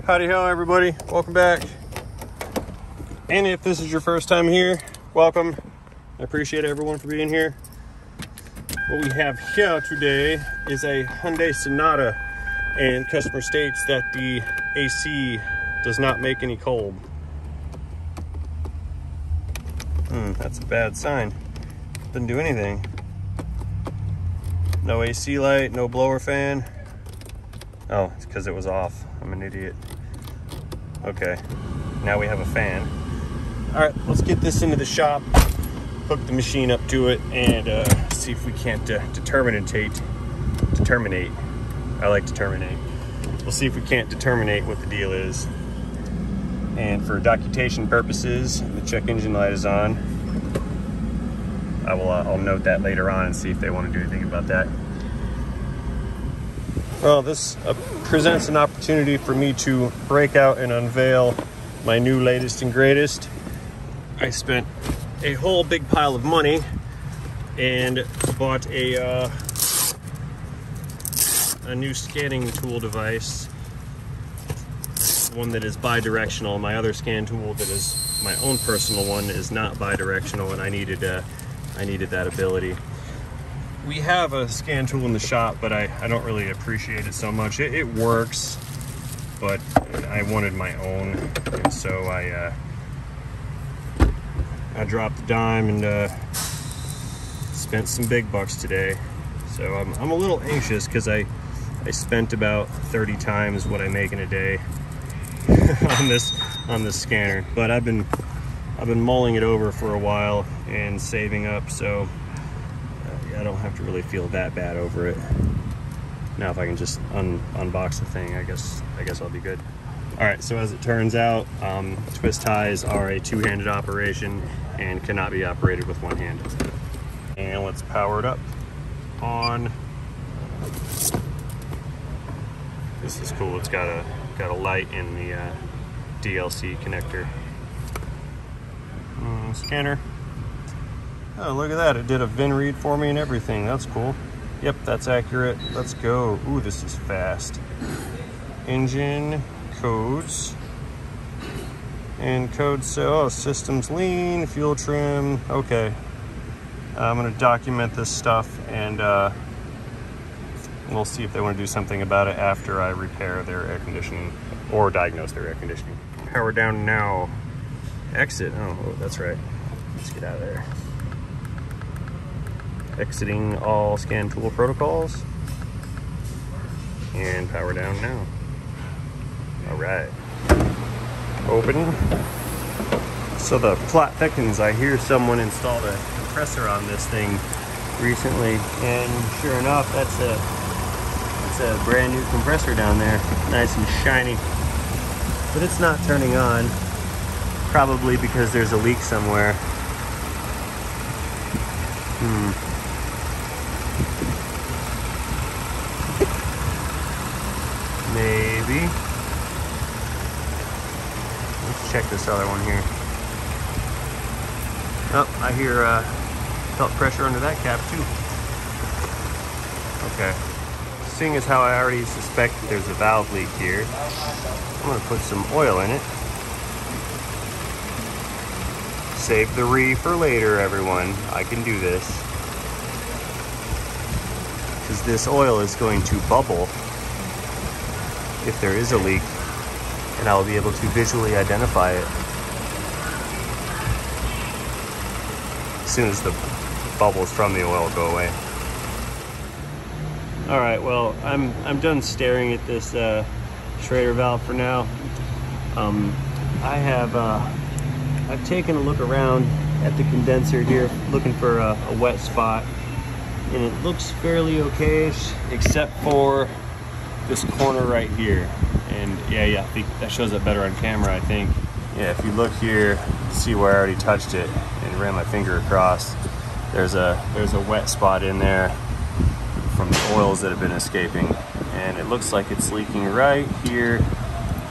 Howdy ho everybody, welcome back. And if this is your first time here, welcome. I appreciate everyone for being here. What we have here today is a Hyundai Sonata, and customer states that the AC does not make any cold. That's a bad sign. Didn't do anything. No AC light, no blower fan. Oh, it's because it was off. I'm an idiot. Okay, now we have a fan. All right, let's get this into the shop, hook the machine up to it, and see if we can't determinate. I like to terminate. We'll see if we can't determinate what the deal is. And for documentation purposes, the check engine light is on. I'll note that later on and see if they want to do anything about that. Well, this presents an opportunity for me to break out and unveil my new latest and greatest. I spent a whole big pile of money and bought a new scanning tool device, one that is bi-directional. My other scan tool that is my own personal one is not bi-directional, and I needed that ability. We have a scan tool in the shop, but I don't really appreciate it so much. It works, but I wanted my own, and so I dropped the dime and spent some big bucks today. So I'm a little anxious because I spent about 30 times what I make in a day on this scanner. But I've been mulling it over for a while and saving up, so I don't have to really feel that bad over it. Now if I can just unbox the thing, I guess I'll be good. All right, so as it turns out, twist ties are a two-handed operation and cannot be operated with one hand. And let's power it up. On. This is cool. It's got a light in the DLC connector. Scanner. Oh, look at that. It did a VIN read for me and everything. That's cool. Yep, that's accurate. Let's go. Ooh, this is fast. Engine codes. And codes say, oh, systems lean, fuel trim. Okay. I'm going to document this stuff, and we'll see if they want to do something about it after I repair their air conditioning or diagnose their air conditioning. Power down now. Exit. Oh, that's right. Let's get out of there. Exiting all scan tool protocols. And power down now. All right. Open. So the plot thickens. I hear someone installed a compressor on this thing recently, and sure enough, that's a brand new compressor down there, nice and shiny. But it's not turning on, probably because there's a leak somewhere. Maybe. Let's check this other one here. Oh, I hear felt pressure under that cap too. Okay. Seeing as how I already suspect that there's a valve leak here, I'm going to put some oil in it. Save the re for later, everyone. I can do this. Because this oil is going to bubble if there is a leak, and I'll be able to visually identify it as soon as the bubbles from the oil go away. All right, well, I'm done staring at this Schrader valve for now. I've taken a look around at the condenser here, looking for a wet spot, and it looks fairly okay-ish, except for this corner right here. And yeah, I think that shows up better on camera, I think. Yeah, if you look here, see where I already touched it and ran my finger across, there's a wet spot in there from the oils that have been escaping, and it looks like it's leaking right here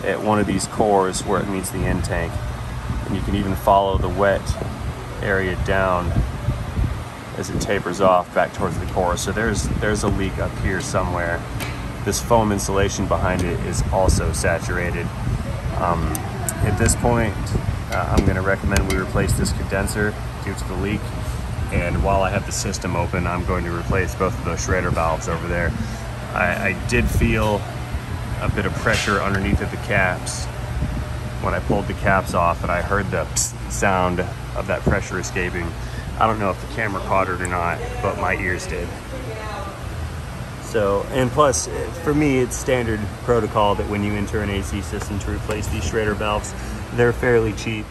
at one of these cores where it meets the end tank. And you can even follow the wet area down as it tapers off back towards the core. So there's a leak up here somewhere. this foam insulation behind it is also saturated. At this point, I'm going to recommend we replace this condenser due to the leak. And while I have the system open, I'm going to replace both of those shredder valves over there. I did feel a bit of pressure underneath of the caps when I pulled the caps off, and I heard the sound of that pressure escaping. I don't know if the camera caught it or not, but my ears did. So, and plus, for me, it's standard protocol that when you enter an AC system to replace these shredder valves, they're fairly cheap.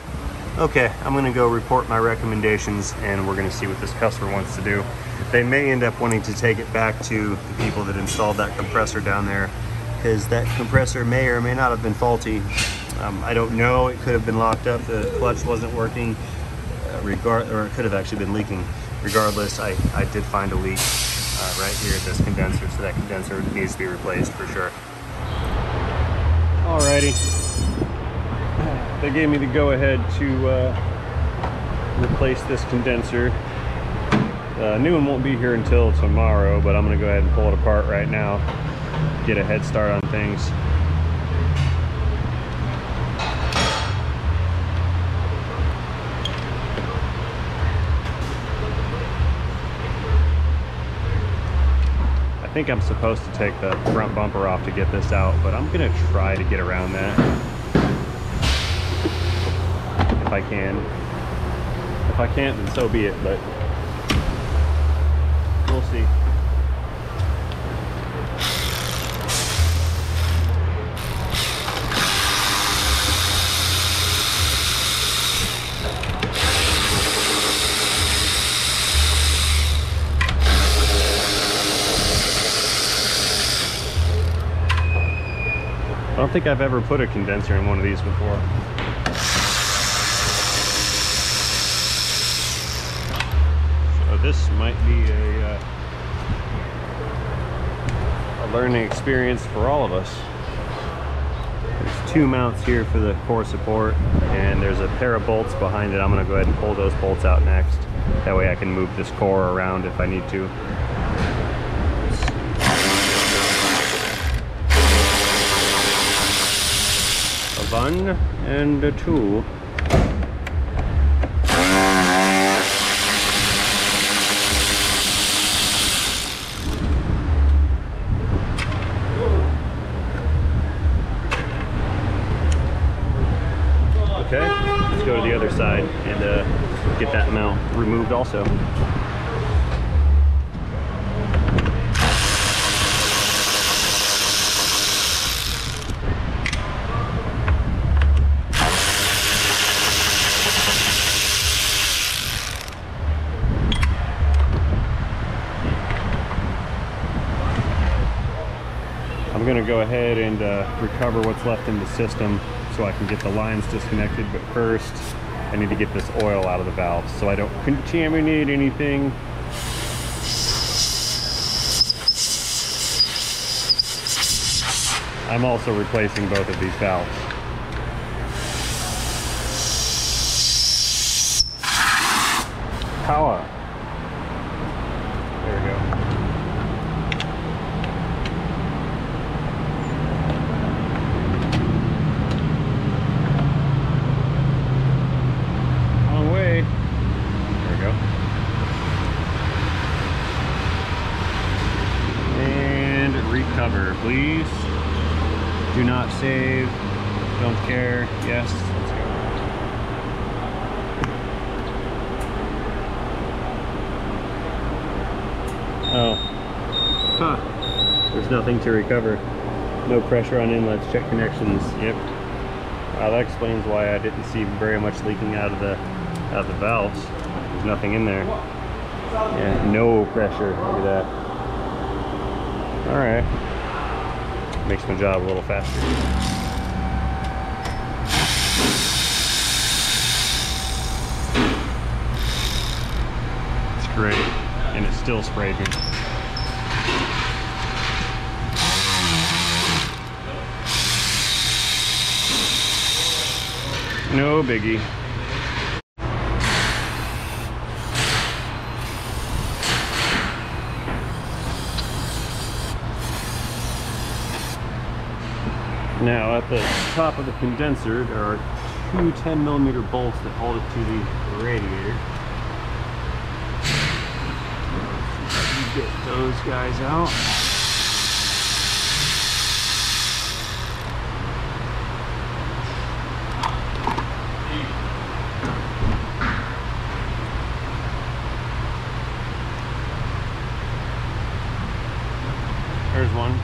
Okay, I'm gonna go report my recommendations, and we're gonna see what this customer wants to do. They may end up wanting to take it back to the people that installed that compressor down there, because that compressor may or may not have been faulty. I don't know, it could have been locked up, the clutch wasn't working, or it could have actually been leaking. Regardless, I did find a leak right here at this condenser, so that condenser needs to be replaced for sure. Alrighty, they gave me the go-ahead to replace this condenser. New one won't be here until tomorrow, but I'm gonna go ahead and pull it apart right now, get a head start on things. I think I'm supposed to take the front bumper off to get this out, but I'm gonna try to get around that if I can. If I can't, then so be it, but we'll see. I don't think I've ever put a condenser in one of these before. So this might be a learning experience for all of us. There's two mounts here for the core support, and there's a pair of bolts behind it. I'm going to go ahead and pull those bolts out next. That way I can move this core around if I need to. A 1 and a 2. Okay, let's go to the other side and get that mount removed also. I'm going to go ahead and recover what's left in the system so I can get the lines disconnected, but first I need to get this oil out of the valves so I don't contaminate anything. I'm also replacing both of these valves. Power. There we go. Recover, please. Do not save. Don't care. Yes. Let's go. Oh. Huh. There's nothing to recover. No pressure on inlets. Check connections. Yep. That explains why I didn't see very much leaking out of the valves. There's nothing in there. Yeah. No pressure. Look at that. All right, makes my job a little faster. It's great, and it still sprayed me. No biggie. Now at the top of the condenser, there are two 10mm bolts that hold it to the radiator. Get those guys out. There's one.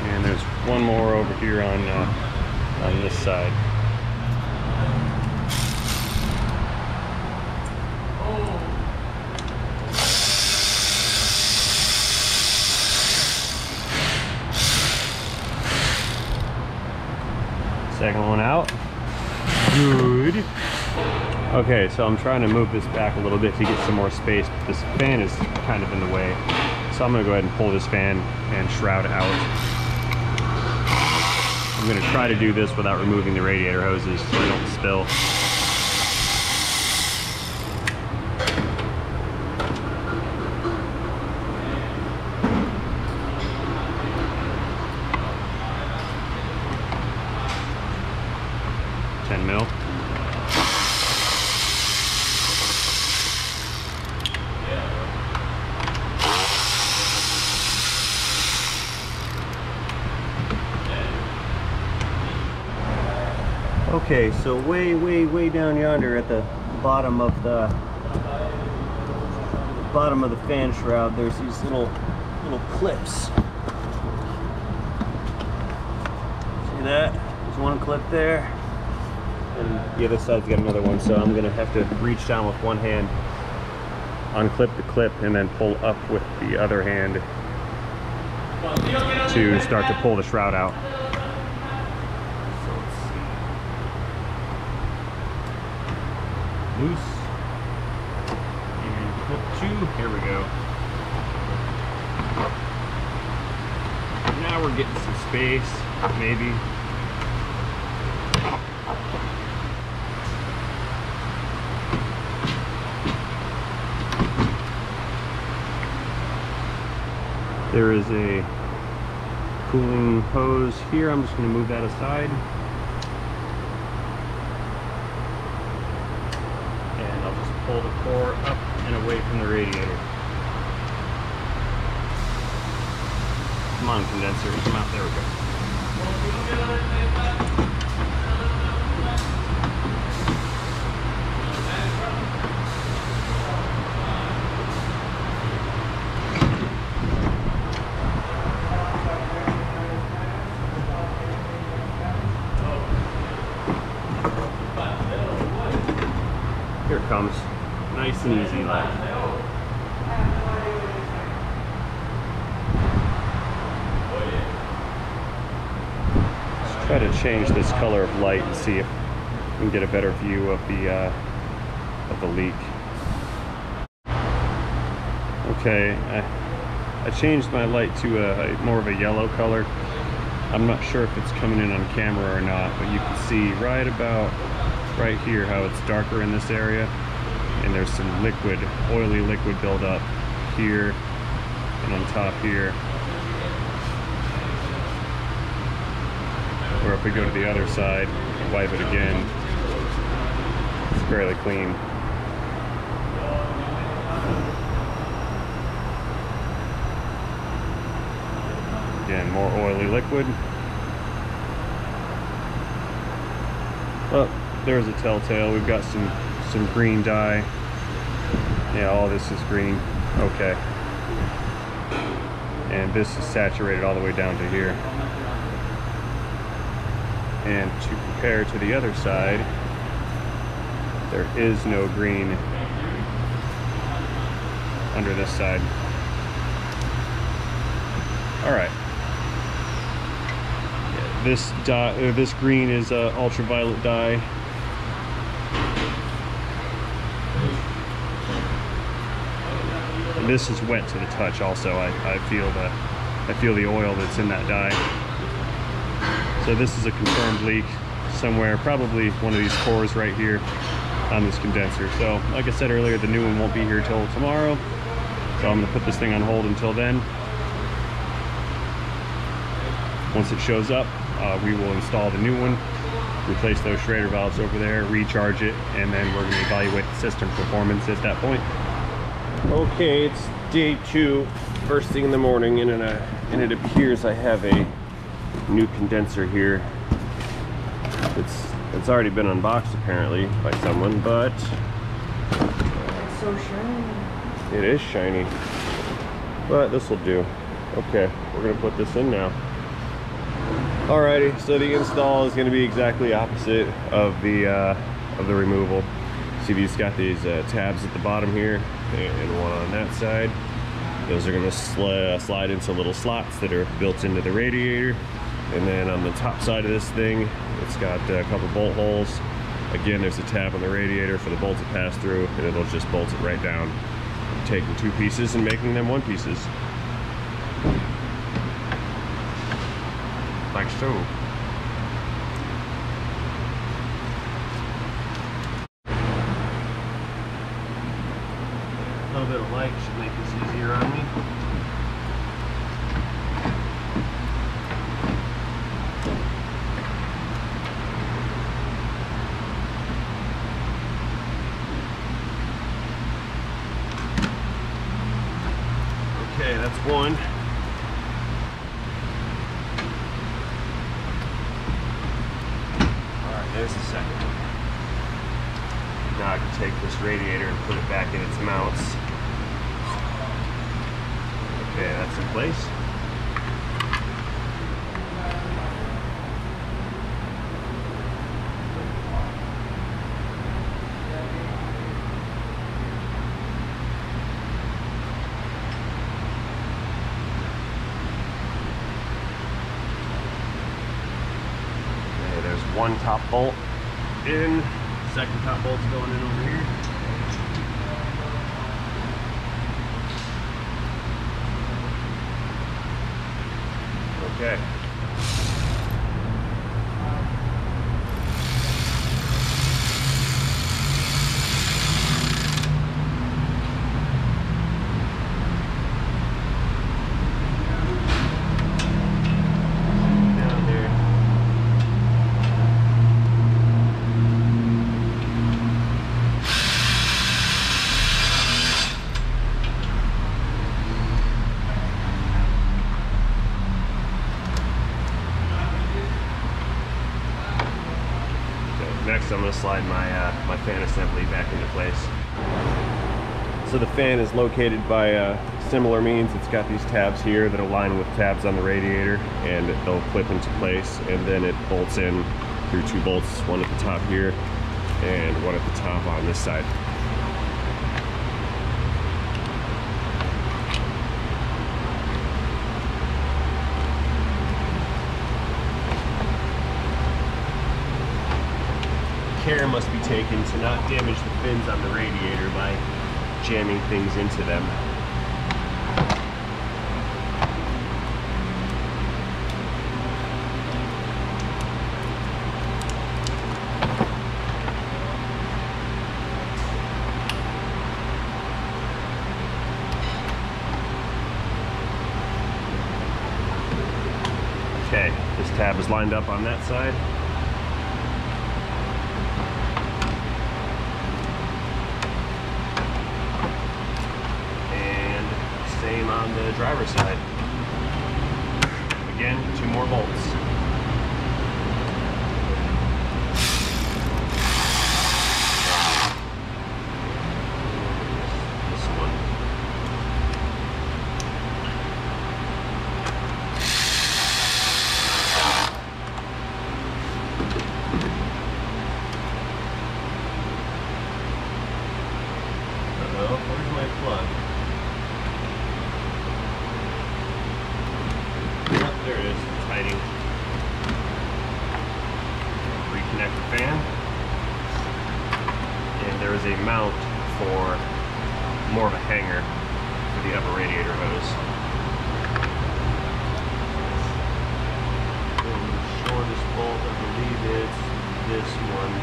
And there's one more over here on this side. Second one out. Good. Okay, so I'm trying to move this back a little bit to get some more space. This fan is kind of in the way. So I'm gonna go ahead and pull this fan and shroud out. I'm gonna try to do this without removing the radiator hoses so they don't spill. Okay, so way down yonder at the bottom of the fan shroud, there's these little clips. See that? There's one clip there, and the other side's got another one. So I'm gonna have to reach down with one hand, unclip the clip, and then pull up with the other hand to start to pull the shroud out. Loose and clip two. Here we go. Now we're getting some space, maybe. There is a cooling hose here. I'm just going to move that aside. Pull the core up and away from the radiator. Come on, condenser, come out. There we go. Here it comes. Nice and easy, like. Let's try to change this color of light and see if we can get a better view of the leak. Okay, I changed my light to a more of a yellow color. I'm not sure if it's coming in on camera or not, but you can see right about right here how it's darker in this area. And there's some liquid, oily liquid buildup here and on top here. Or if we go to the other side and wipe it again, it's fairly clean. Again, more oily liquid. Oh, there's a telltale. We've got some green dye. Yeah, all this is green. Okay. And this is saturated all the way down to here. And to compare to the other side, there is no green under this side. All right. This dye, this green is ultraviolet dye. And this is wet to the touch. Also, I feel the oil that's in that dye. So this is a confirmed leak somewhere, probably one of these cores right here. on this condenser. So like I said earlier, the new one won't be here till tomorrow, so I'm going to put this thing on hold until then. Once it shows up, we will install the new one, replace those Schrader valves over there, recharge it, and then we're going to evaluate the system performance at that point. Okay, it's day 2, first thing in the morning, and it appears I have a new condenser here. It's already been unboxed apparently by someone, but it's so shiny. It is shiny, but this will do. Okay, we're gonna put this in now. Alrighty, so the install is going to be exactly opposite of the removal. See, these got these tabs at the bottom here and one on that side. Those are going to slide into little slots that are built into the radiator. And then on the top side of this thing, it's got a couple bolt holes. Again, there's a tab on the radiator for the bolt to pass through, and it'll just bolt it right down, taking 2 pieces and making them 1 pieces. Like so. A little bit of light should make this easier on me. Okay, that's one. There's the second one. Now I can take this radiator and put it back in its mounts. Okay, that's in place. One top bolt in, second top bolt's going in over here. Okay. Next, I'm going to slide my fan assembly back into place. So the fan is located by similar means. It's got these tabs here that align with tabs on the radiator, and they'll clip into place, and then it bolts in through 2 bolts, one at the top here and one at the top on this side. Care must be taken to not damage the fins on the radiator by jamming things into them. Okay, this tab is lined up on that side. Same on the driver's side. Again, 2 more bolts. This one. Uh-oh, where's my plug? There it is, it's hiding. Reconnect the fan. And there is a mount for more of a hanger for the upper radiator hose. And the shortest bolt, I believe it's this one.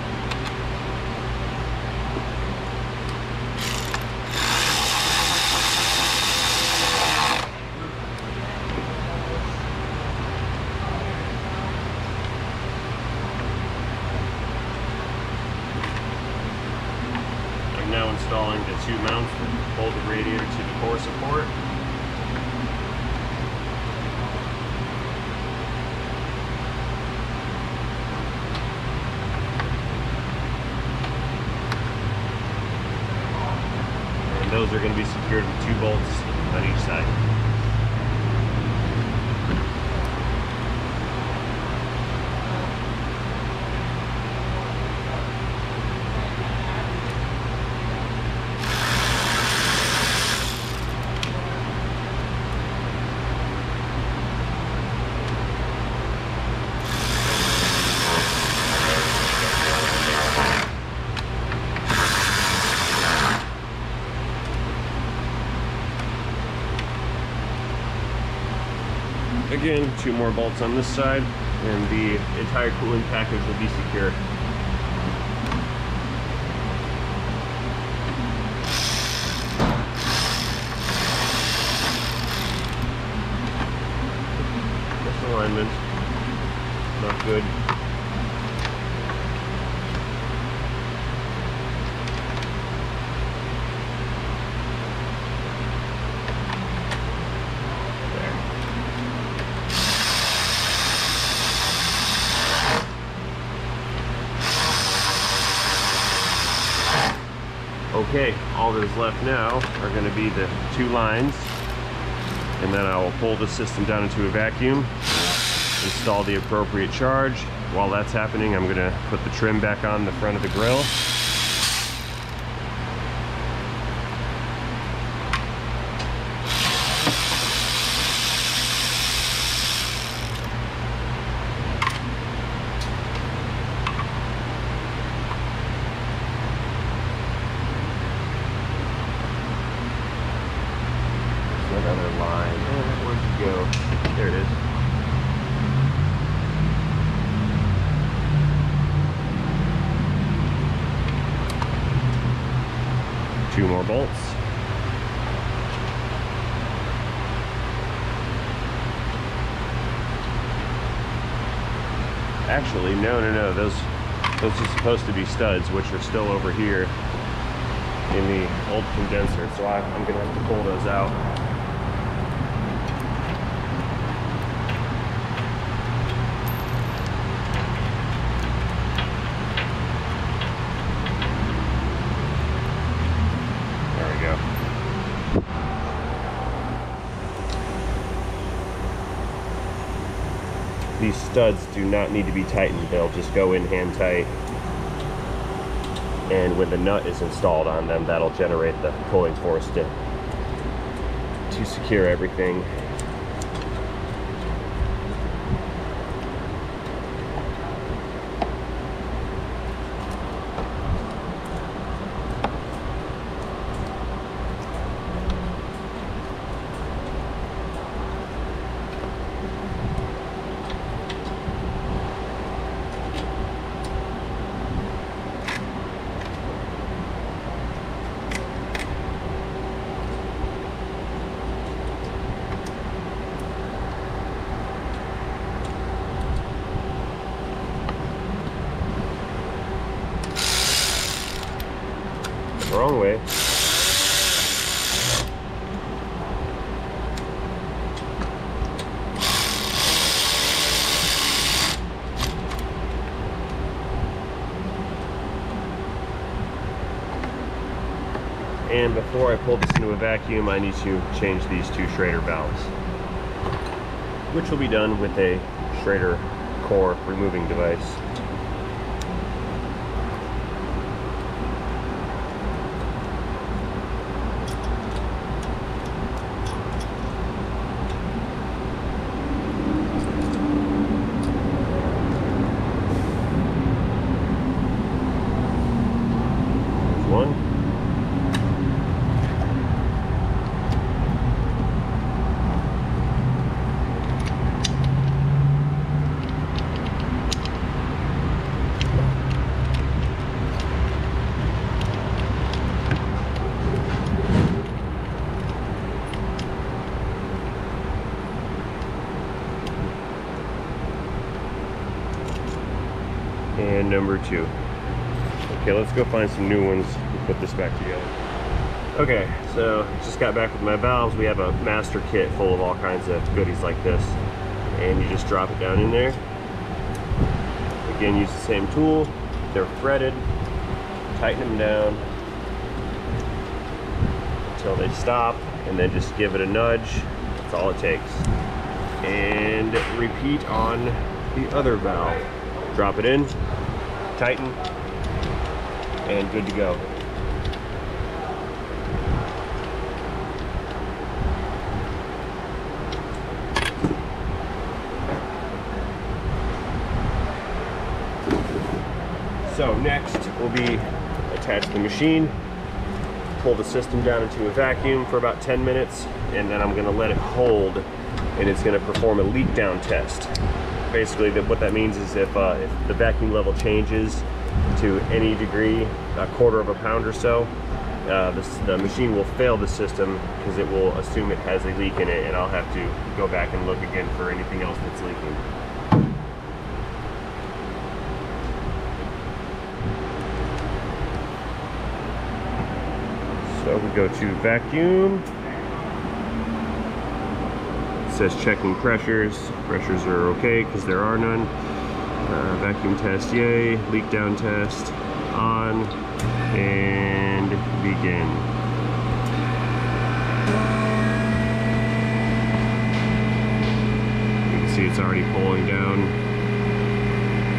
here to the core support. And those are going to be secured with 2 bolts on each side. Again, 2 more bolts on this side, and the entire cooling package will be secure. Misalignment, not good. Okay, all that is left now are going to be the 2 lines, and then I will pull the system down into a vacuum, install the appropriate charge. While that's happening, I'm going to put the trim back on the front of the grill. Another line. Where'd you go? There it is. Two more bolts. Actually, no. Those are supposed to be studs, which are still over here in the old condenser. So I'm gonna have to pull those out. These studs do not need to be tightened, they'll just go in hand tight. And when the nut is installed on them, that'll generate the pulling force to secure everything. Wrong way. And before I pull this into a vacuum, I need to change these 2 Schrader valves, which will be done with a Schrader core removing device. One. And number 2. Okay, let's go find some new ones and put this back together. Okay, so just got back with my valves. We have a master kit full of all kinds of goodies like this. And you just drop it down in there. Again, use the same tool. They're threaded. Tighten them down until they stop, and then just give it a nudge. That's all it takes. And repeat on the other valve. Drop it in, tighten, and good to go. So next will be attach the machine, pull the system down into a vacuum for about 10 minutes, and then I'm going to let it hold, and it's going to perform a leak down test. Basically, what that means is if the vacuum level changes to any degree, a quarter of a pound or so, the machine will fail the system because it will assume it has a leak in it, and I'll have to go back and look again for anything else that's leaking. So we go to vacuum. It says checking pressures. Pressures are okay because there are none. Vacuum test, yay. Leak down test, on, and begin. You can see it's already pulling down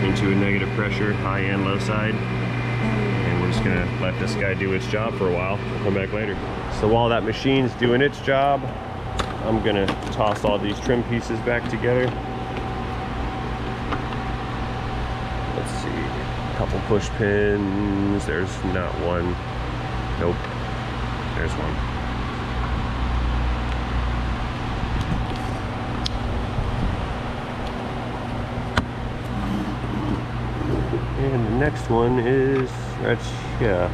into a negative pressure, high and low side. And we're just gonna let this guy do its job for a while. We'll come back later. So while that machine's doing its job, I'm gonna toss all these trim pieces back together. Let's see, a couple push pins. There's not one. Nope, there's one. And the next one is right here.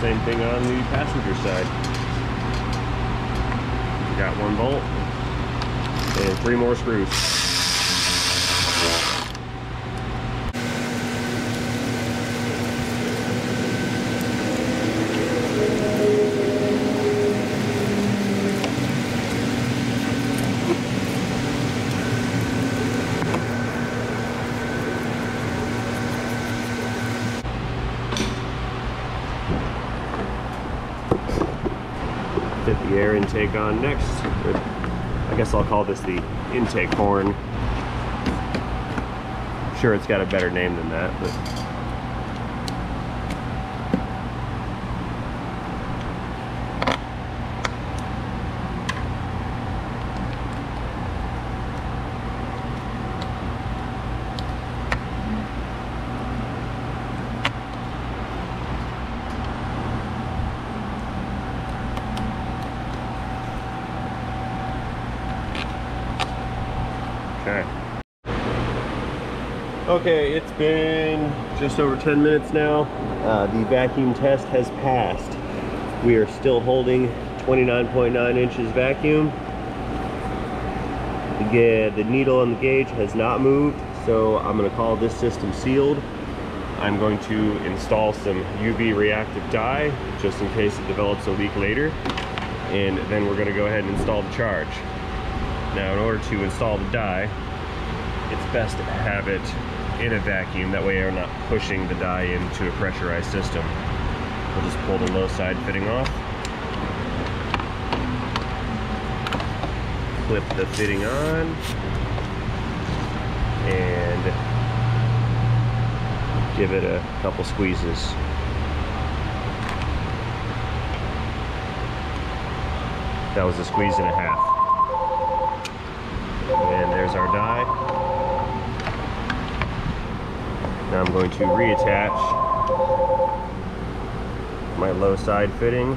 Same thing on the passenger side. Got one bolt and 3 more screws. 50 air intake on next. I guess I'll call this the intake horn. I'm sure it's got a better name than that, but okay, it's been just over 10 minutes now. The vacuum test has passed. We are still holding 29.9 inches vacuum. The needle on the gauge has not moved, so I'm going to call this system sealed. I'm going to install some UV reactive dye just in case it develops a leak later, and then we're going to go ahead and install the charge. Now, in order to install the dye, it's best to have it in a vacuum, that way we're not pushing the dye into a pressurized system. We'll just pull the low side fitting off, clip the fitting on, and give it a couple squeezes. That was a squeeze and a half. And there's our die. Now I'm going to reattach my low side fitting,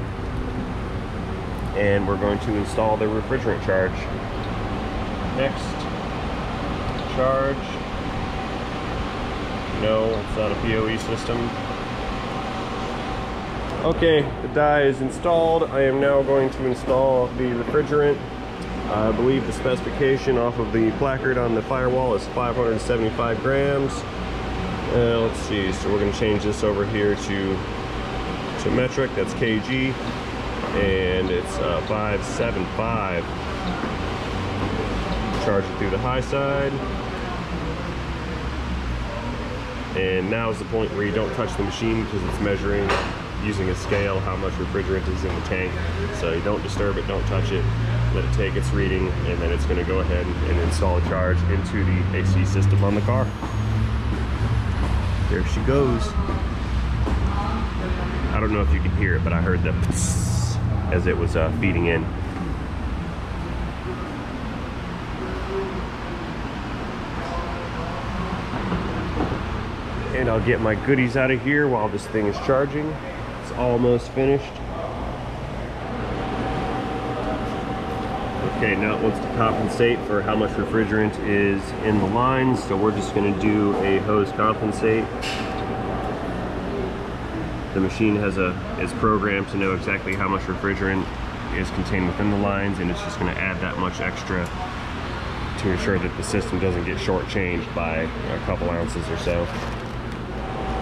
and we're going to install the refrigerant charge. Next, charge. No, it's not a PoE system. Okay, the die is installed. I am now going to install the refrigerant. I believe the specification off of the placard on the firewall is 575 grams. Let's see, so we're going to change this over here to metric, that's kg, and it's 575. Charge it through the high side. And now is the point where you don't touch the machine because it's measuring using a scale how much refrigerant is in the tank. So you don't disturb it, don't touch it, let it take its reading, and then it's going to go ahead and install a charge into the AC system on the car. There she goes. I don't know if you can hear it, but I heard the psss as it was feeding in. And I'll get my goodies out of here while this thing is charging. It's almost finished. Okay, now it wants to compensate for how much refrigerant is in the lines, so we're just going to do a hose compensate. The machine is programmed to know exactly how much refrigerant is contained within the lines, and it's just going to add that much extra to ensure that the system doesn't get shortchanged by a couple ounces or so.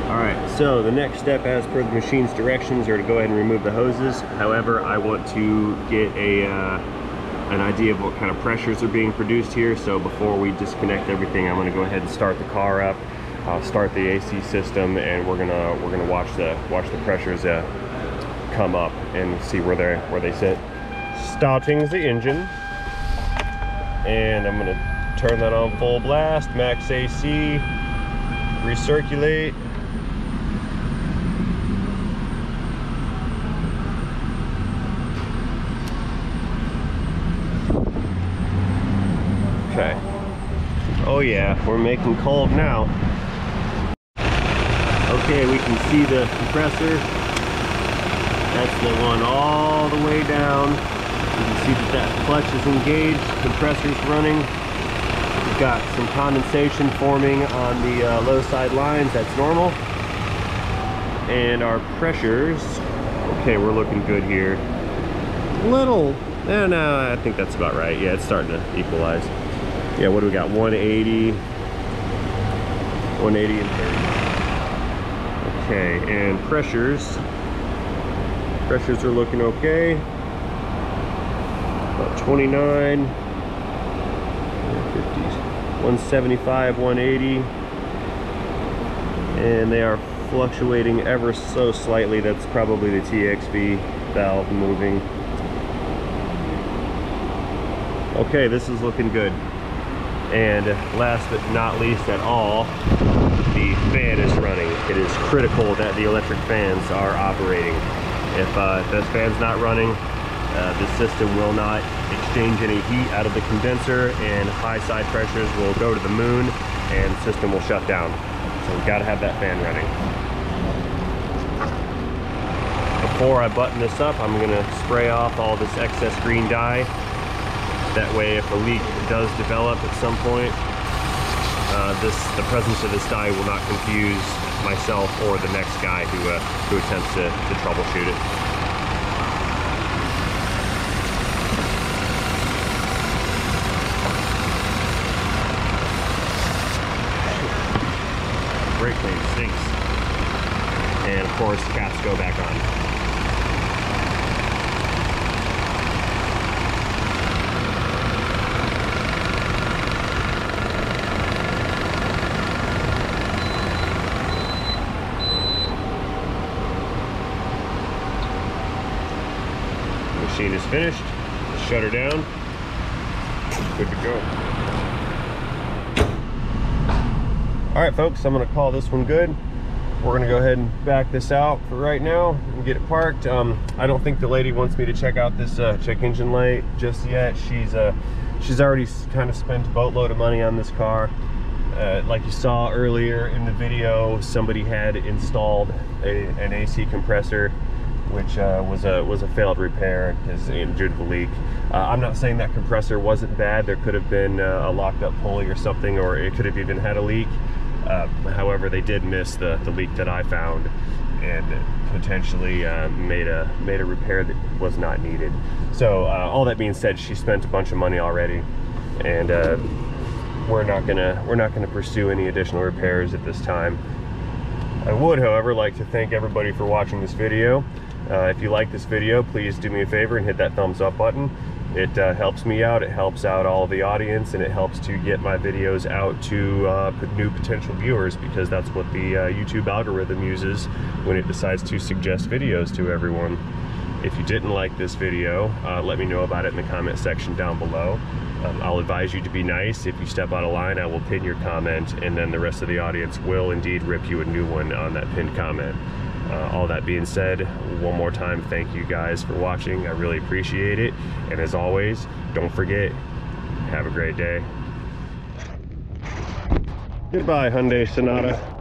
Alright, so the next step as per the machine's directions are to go ahead and remove the hoses. However, I want to get an idea of what kind of pressures are being produced here, so before we disconnect everything, I'm going to go ahead and start the car up. I'll start the AC system, and we're gonna watch the pressures come up and see where they sit. Starting the engine, and I'm gonna turn that on full blast, max AC, recirculate. Okay. Oh yeah, we're making cold now. Okay, we can see the compressor. That's the one all the way down. You can see that clutch is engaged, compressor's running. We've got some condensation forming on the low side lines, that's normal. And our pressures, okay, we're looking good here. No, I think that's about right. Yeah, it's starting to equalize. Yeah, what do we got? 180 and 30. Okay, and pressures are looking okay. About 29, 175, 180, and they are fluctuating ever so slightly. That's probably the TXV valve moving. Okay, this is looking good. And last but not least at all, the fan is running. It is critical that the electric fans are operating. If this fan's not running, the system will not exchange any heat out of the condenser, and high side pressures will go to the moon and the system will shut down. So we've got to have that fan running. Before I button this up, I'm going to spray off all this excess green dye. That way, if a leak does develop at some point, the presence of this dye will not confuse myself or the next guy who attempts to troubleshoot it. Brake clean stinks. And of course, caps go back on. Machine is finished. Shut her down. Good to go. All right, folks, I'm gonna call this one good. We're gonna go ahead and back this out for right now and get it parked. I don't think the lady wants me to check out this check engine light just yet. She's already kind of spent a boatload of money on this car. Like you saw earlier in the video, somebody had installed an AC compressor, which was a failed repair due to the leak. I'm not saying that compressor wasn't bad. There could have been a locked up pulley or something, or it could have even had a leak. However, they did miss the leak that I found, and potentially made a repair that was not needed. So all that being said, she spent a bunch of money already, and we're not gonna pursue any additional repairs at this time. I would, however, like to thank everybody for watching this video. If you like this video, please do me a favor and hit that thumbs up button. It helps me out, it helps out all the audience, and it helps to get my videos out to new potential viewers, because that's what the YouTube algorithm uses when it decides to suggest videos to everyone. If you didn't like this video, let me know about it in the comment section down below. I'll advise you to be nice. If you step out of line, I will pin your comment, and then the rest of the audience will indeed rip you a new one on that pinned comment. All that being said, one more time, thank you guys for watching. I really appreciate it. And as always, don't forget, have a great day. Goodbye, Hyundai Sonata.